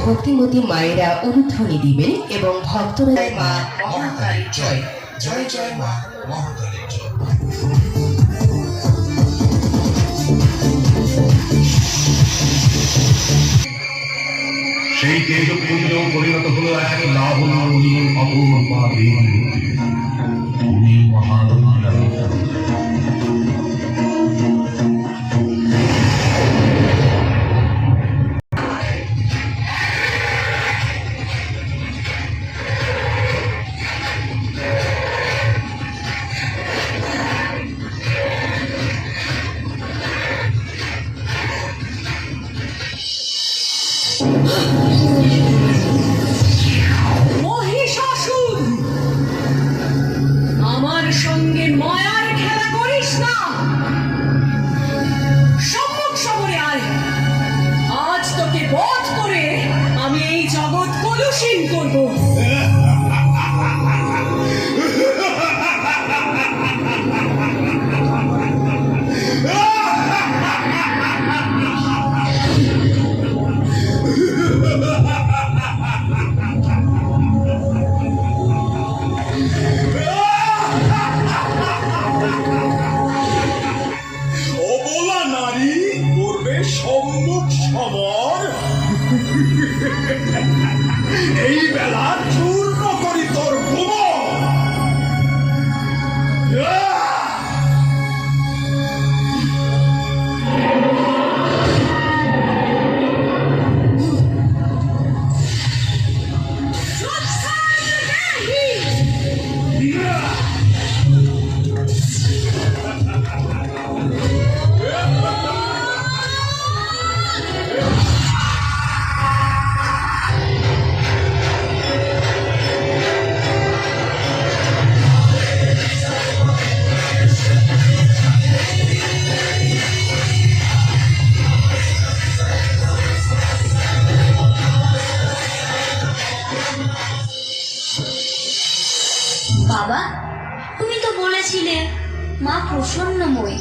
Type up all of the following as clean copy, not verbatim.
ভক্তিমতী মায়েরা অনুধ্বনি দিবেন এবং ভক্তরা মা মহাকালীর জয় জয় জয় মা মহাকালীর জয়। সেই তেজপুঞ্জ পরিণত হলো এক লাবণী অপূর্বা দেবী। তুমি মহালক্ষ্মী। মহিষাসুর, আমার সঙ্গে মায়ার খেলা করিস না। সম্মুখ সমরে আয়, আজ তোকে বধ করে আমি এই জগৎ কলুষীন করব। এই বেলা চূর্ণ করি তোর ভুবন। বাবা, তুমি তো বলেছিলে মা প্রসন্নময়ী,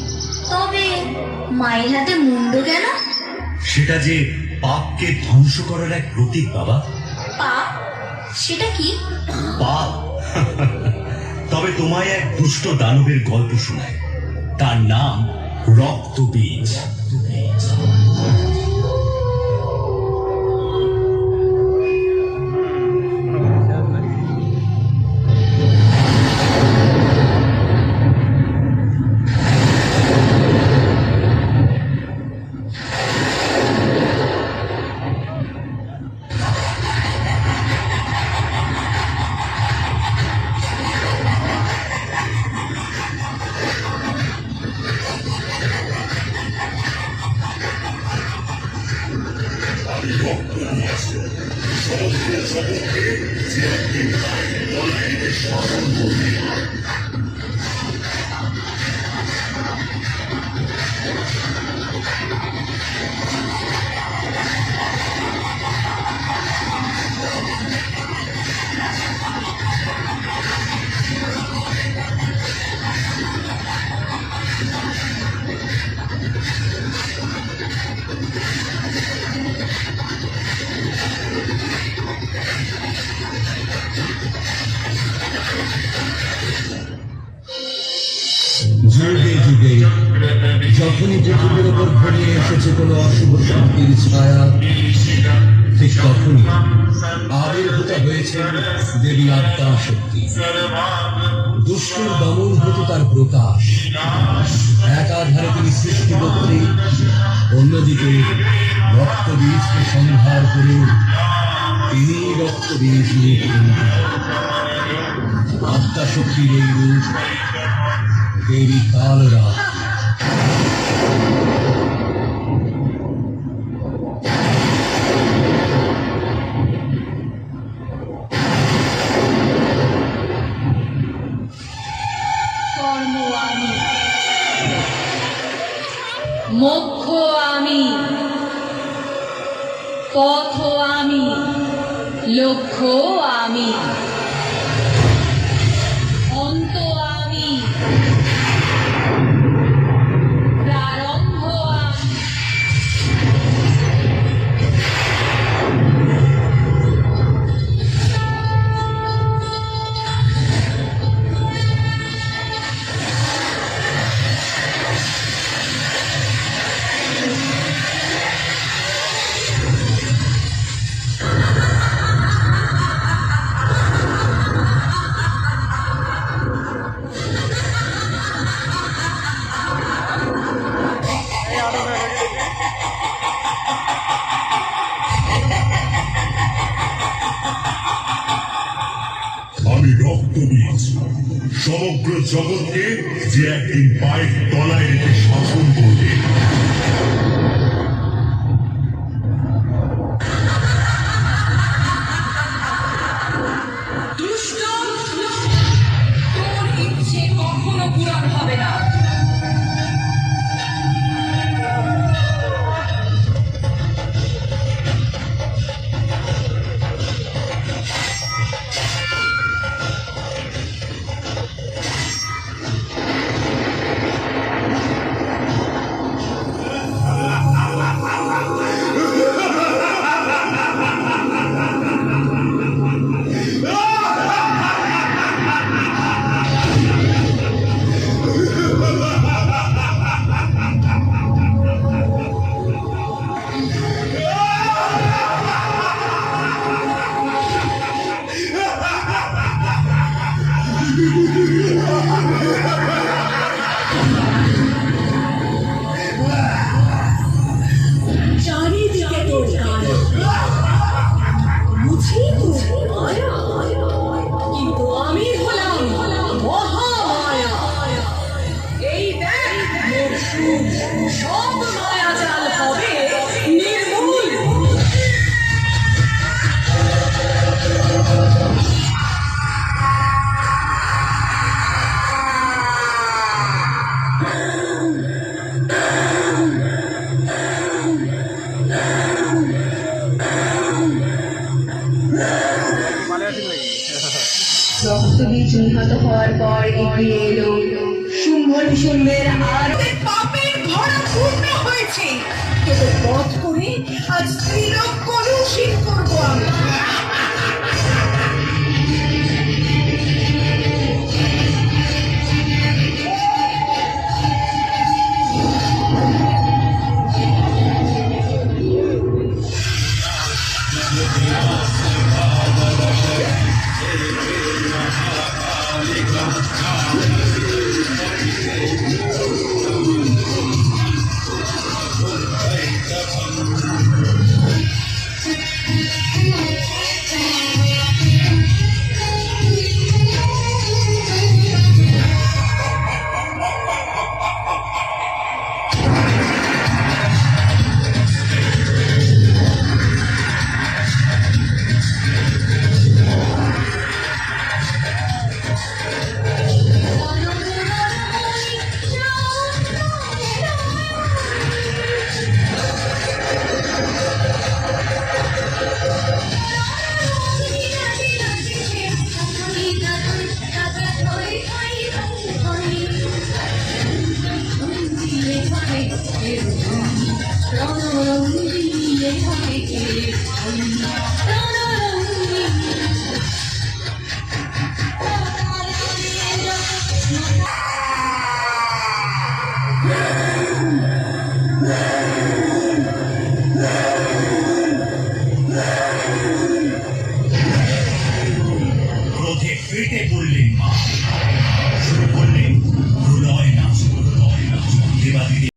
তবে মায়ের হাতে মুন্ড কেন? সেটা যে পাপকে ধ্বংস করার এক প্রতীক বাবা। পাপ? সেটা কি? পাপ? তবে তোমায় এক দুষ্ট দানবের গল্প শোনায়। তার নাম রক্তবীজ। যুগে যুগে যখনই পৃথিবীর উপর ঘনিয়ে এসেছে কোনো অশুভ শক্তির ছায়া, ঠিক তখনই আবির্ভূত হয়েছেন দেবী আদ্যা শক্তি। দুষ্টের দমন হতো তার প্রকাশ। একাধারে তিনি সৃষ্টি করতে, অন্যদিকে রক্তবীজকে সংহার করে তিনি রক্তবীজ নিয়ে আদ্যা শক্তির এই রূপ দেবী কালরা। কর্ম আমি, মোক্ষ আমি, পথ আমি, লক্ষ্য আমি, অন্ত আমি, প্রারম্ভ আমি। জগৎকে যে একদিন পায়ের তলায় রেখে শাসন করবে। দুষ্ট, তোর ইচ্ছে কখনো পূরণ হবে না। চারিদিকে তোর কালো, বুঝি তোর মায়া, কিন্তু আমি হলাম মহামায়া। এই দেখ মোর সুর, সব মায়াজাল হবে নির্মূল। রক্তবীজ নিহত হওয়ার পর এগিয়ে এলো শুম্ভ নিশুম্ভের আর পাপের ভরা পূর্ণ হয়েছে, তোদের বধ করে আজ ত্রিলোক কলুষিত করবো আমি। রং দিয়ে থাকে